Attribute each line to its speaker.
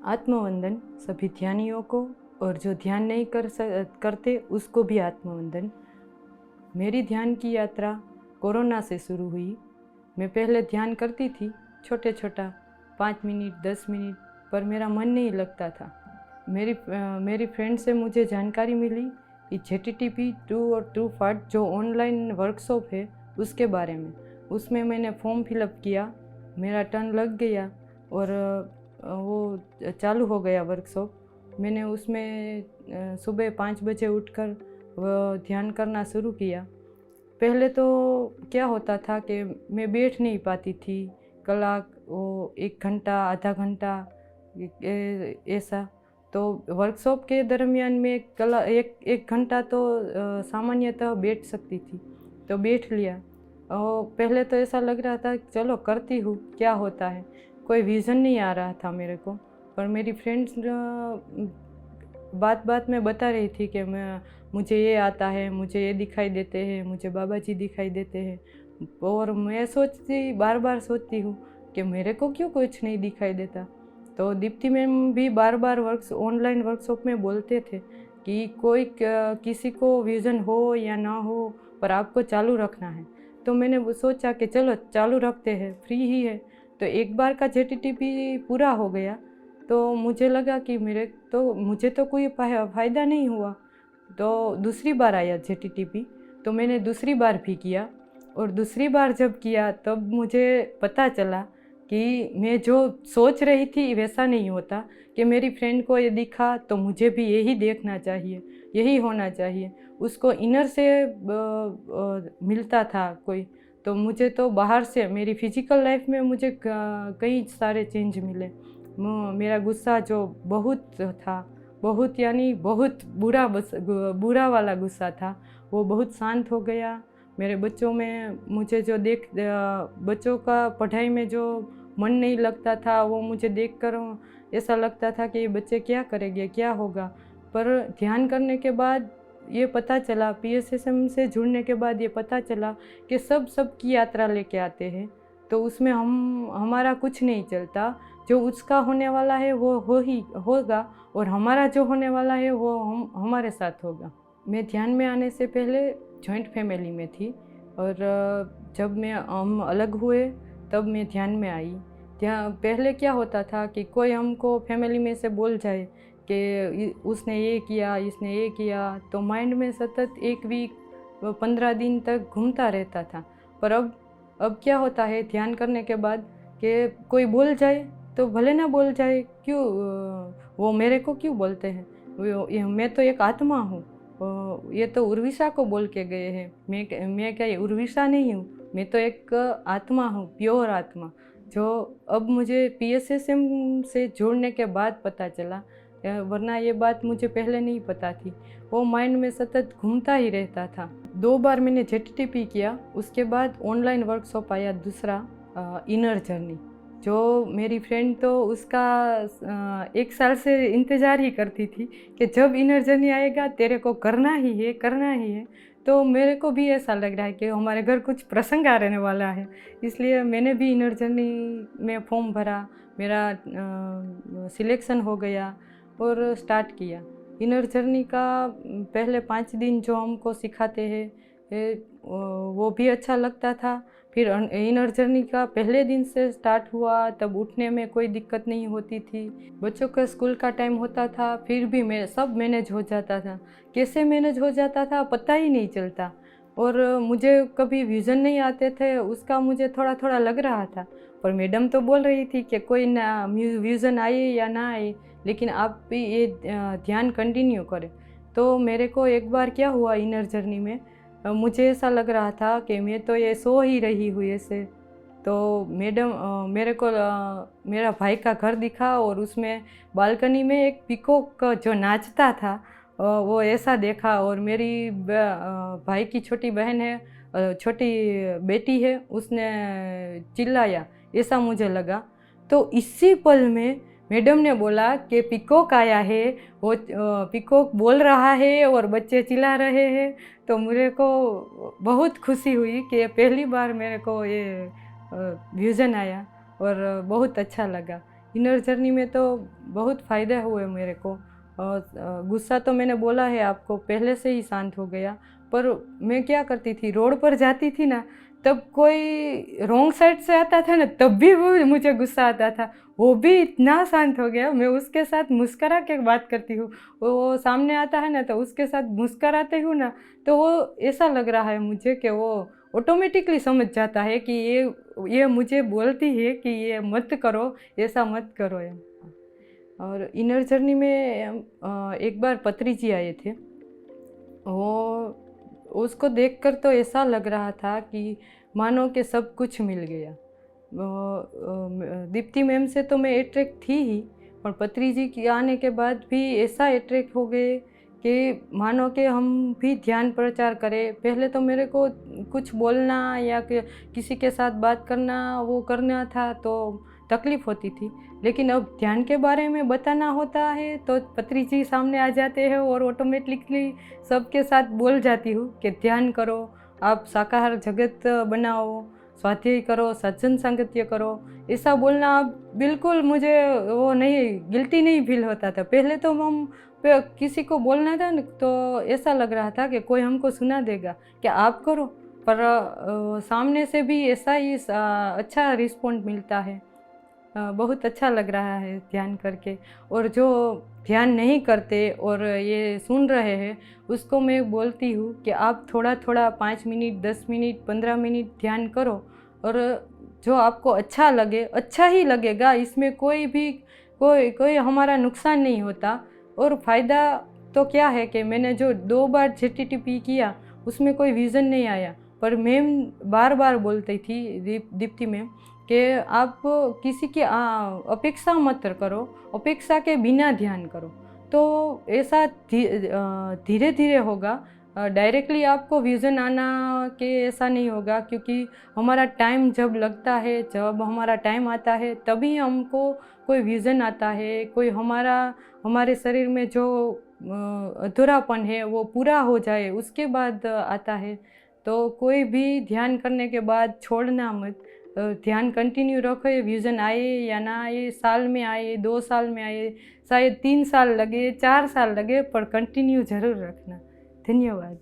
Speaker 1: आत्मवंदन सभी ध्यानियों को और जो ध्यान नहीं करते उसको भी आत्मवंदन। मेरी ध्यान की यात्रा कोरोना से शुरू हुई। मैं पहले ध्यान करती थी छोटा 5 मिनट 10 मिनट, पर मेरा मन नहीं लगता था। मेरी फ्रेंड से मुझे जानकारी मिली कि ZTP 2 और 2 पार्ट जो ऑनलाइन वर्कशॉप है उसके बारे में। उसमें मैंने फॉर्म फिलअप किया, मेरा टर्न लग गया और वो चालू हो गया वर्कशॉप। मैंने उसमें सुबह 5 बजे उठकर वो ध्यान करना शुरू किया। पहले तो क्या होता था कि मैं बैठ नहीं पाती थी, कलाक वो 1 घंटा आधा घंटा ऐसा। तो वर्कशॉप के दरमियान में एक घंटा तो सामान्यतः बैठ सकती थी, तो बैठ लिया। और पहले तो ऐसा लग रहा था चलो करती हूँ, क्या होता है, कोई विज़न नहीं आ रहा था मेरे को। पर मेरी फ्रेंड्स बात में बता रही थी कि मुझे ये आता है, मुझे ये दिखाई देते हैं, मुझे बाबा जी दिखाई देते हैं। और मैं बार बार सोचती हूँ कि मेरे को क्यों कुछ नहीं दिखाई देता। तो दीप्ति मैम भी बार बार ऑनलाइन वर्कशॉप में बोलते थे कि किसी को विज़न हो या ना हो, पर आपको चालू रखना है। तो मैंने सोचा कि चलो चालू रखते हैं, फ्री ही है। तो एक बार का ZTP पूरा हो गया तो मुझे लगा कि मुझे तो कोई फ़ायदा नहीं हुआ। तो दूसरी बार आया ZTP, तो मैंने दूसरी बार भी किया। और दूसरी बार जब किया तब मुझे पता चला कि मैं जो सोच रही थी वैसा नहीं होता, कि मेरी फ्रेंड को ये दिखा तो मुझे भी यही देखना चाहिए, यही होना चाहिए। उसको इनर से मिलता था कोई, तो मुझे तो बाहर से मेरी फिजिकल लाइफ में मुझे कई सारे चेंज मिले। मेरा गुस्सा जो बहुत था, बहुत यानी बहुत बुरा वाला गुस्सा था, वो बहुत शांत हो गया। मेरे बच्चों में मुझे बच्चों का पढ़ाई में जो मन नहीं लगता था, वो मुझे देखकर ऐसा लगता था कि ये बच्चे क्या करेंगे, क्या होगा। पर ध्यान करने के बाद ये पता चला, PSSM से जुड़ने के बाद ये पता चला कि सब की यात्रा लेके आते हैं, तो उसमें हमारा कुछ नहीं चलता। जो उसका होने वाला है वो होगा, और हमारा जो होने वाला है वो हमारे साथ होगा। मैं ध्यान में आने से पहले जॉइंट फैमिली में थी, और जब हम अलग हुए तब मैं ध्यान में आई। पहले क्या होता था कि कोई हमको फैमिली में से बोल जाए कि उसने ये किया, इसने ये किया, तो माइंड में सतत 1 वीक 15 दिन तक घूमता रहता था। पर अब क्या होता है ध्यान करने के बाद कि कोई बोल जाए तो भले ना बोल जाए, क्यों वो मेरे को क्यों बोलते हैं, मैं तो एक आत्मा हूँ। ये तो उर्विशा को बोल के गए हैं, मैं क्या ये उर्विशा नहीं हूँ, मैं तो एक आत्मा हूँ, प्योर आत्मा। जो अब मुझे PSSM से जोड़ने के बाद पता चला, वरना ये बात मुझे पहले नहीं पता थी। वो माइंड में सतत घूमता ही रहता था। 2 बार मैंने ZTP किया, उसके बाद ऑनलाइन वर्कशॉप आया दूसरा, इनर जर्नी। जो मेरी फ्रेंड तो उसका 1 साल से इंतज़ार ही करती थी कि जब इनर जर्नी आएगा तेरे को करना ही है। तो मेरे को भी ऐसा लग रहा है कि हमारे घर कुछ प्रसंग आ रहने वाला है, इसलिए मैंने भी इनर जर्नी में फॉर्म भरा। मेरा सिलेक्शन हो गया और स्टार्ट किया। इनर जर्नी का पहले 5 दिन जो हमको सिखाते हैं वो भी अच्छा लगता था। फिर इनर जर्नी का पहले दिन से स्टार्ट हुआ, तब उठने में कोई दिक्कत नहीं होती थी। बच्चों का स्कूल का टाइम होता था, फिर भी सब मैनेज हो जाता था। कैसे मैनेज हो जाता था पता ही नहीं चलता। और मुझे कभी विज़न नहीं आते थे, उसका मुझे थोड़ा लग रहा था। पर मैडम तो बोल रही थी कि कोई ना विज़न आए या ना आए, लेकिन आप भी ये ध्यान कंटिन्यू करें। तो मेरे को एक बार क्या हुआ इनर जर्नी में, मुझे ऐसा लग रहा था कि मैं तो ये सो ही रही हूँ ऐसे। तो मैडम मेरे को मेरा भाई का घर दिखा, और उसमें बालकनी में एक पीकॉक जो नाचता था वो ऐसा देखा। और मेरी भाई की छोटी बहन है, छोटी बेटी है, उसने चिल्लाया, ऐसा मुझे लगा। तो इसी पल में मैडम ने बोला कि पीकॉक आया है, वो पीकॉक बोल रहा है और बच्चे चिल्ला रहे हैं। तो मेरे को बहुत खुशी हुई कि पहली बार मेरे को ये विज़न आया, और बहुत अच्छा लगा। इनर जर्नी में तो बहुत फ़ायदे हुए मेरे को। और गुस्सा तो मैंने बोला है आपको पहले से ही शांत हो गया। पर मैं क्या करती थी, रोड पर जाती थी ना, तब कोई रॉन्ग साइड से आता था ना, तब भी वो मुझे गुस्सा आता था। वो भी इतना शांत हो गया, मैं उसके साथ मुस्करा के बात करती हूँ। वो सामने आता है ना, तो उसके साथ मुस्कराते हूँ ना, तो वो ऐसा लग रहा है मुझे कि वो ऑटोमेटिकली समझ जाता है कि ये मुझे बोलती है कि ये मत करो, ऐसा मत करो एम। और इनर जर्नी में एक बार पत्री जी आए थे। वो उसको देखकर तो ऐसा लग रहा था कि मानो कि सब कुछ मिल गया। दीप्ति मैम से तो मैं अट्रैक्ट थी ही, और पत्री जी के आने के बाद भी ऐसा अट्रैक्ट हो गए कि मानो कि हम भी ध्यान प्रचार करें। पहले तो मेरे को कुछ बोलना या किसी के साथ बात करना वो करना था तो तकलीफ़ होती थी, लेकिन अब ध्यान के बारे में बताना होता है तो पत्री जी सामने आ जाते हैं और ऑटोमेटिकली सबके साथ बोल जाती हूँ कि ध्यान करो, आप शाकाहार जगत बनाओ, स्वाध्याय करो, सत्संग संगत्य करो। ऐसा बोलना अब बिल्कुल मुझे वो नहीं, गिल्टी नहीं फील होता था। पहले तो हम किसी को बोलना था ना, तो ऐसा लग रहा था कि कोई हमको सुना देगा कि आप करो, पर सामने से भी ऐसा ही अच्छा रिस्पॉन्ड मिलता है। बहुत अच्छा लग रहा है ध्यान करके। और जो ध्यान नहीं करते और ये सुन रहे हैं, उसको मैं बोलती हूँ कि आप थोड़ा थोड़ा 5 मिनट, 10 मिनट, 15 मिनट ध्यान करो, और जो आपको अच्छा लगे अच्छा ही लगेगा। इसमें कोई हमारा नुकसान नहीं होता। और फ़ायदा तो क्या है कि मैंने जो 2 बार ZTTP किया उसमें कोई विज़न नहीं आया, पर मैम बार बार बोलती थी, दीप्ति मैम, कि आप किसी की अपेक्षा मत करो, अपेक्षा के बिना ध्यान करो, तो ऐसा धीरे धीरे होगा। डायरेक्टली आपको विज़न आना के ऐसा नहीं होगा, क्योंकि हमारा टाइम जब लगता है, जब हमारा टाइम आता है, तभी हमको कोई विज़न आता है, कोई हमारे शरीर में जो अधूरापन है वो पूरा हो जाए उसके बाद आता है। तो कोई भी ध्यान करने के बाद छोड़ना मत, ध्यान कंटिन्यू रखो। ये विज़न आए या ना आए, साल में आए, 2 साल में आए, शायद 3 साल लगे, 4 साल लगे, पर कंटिन्यू ज़रूर रखना। धन्यवाद।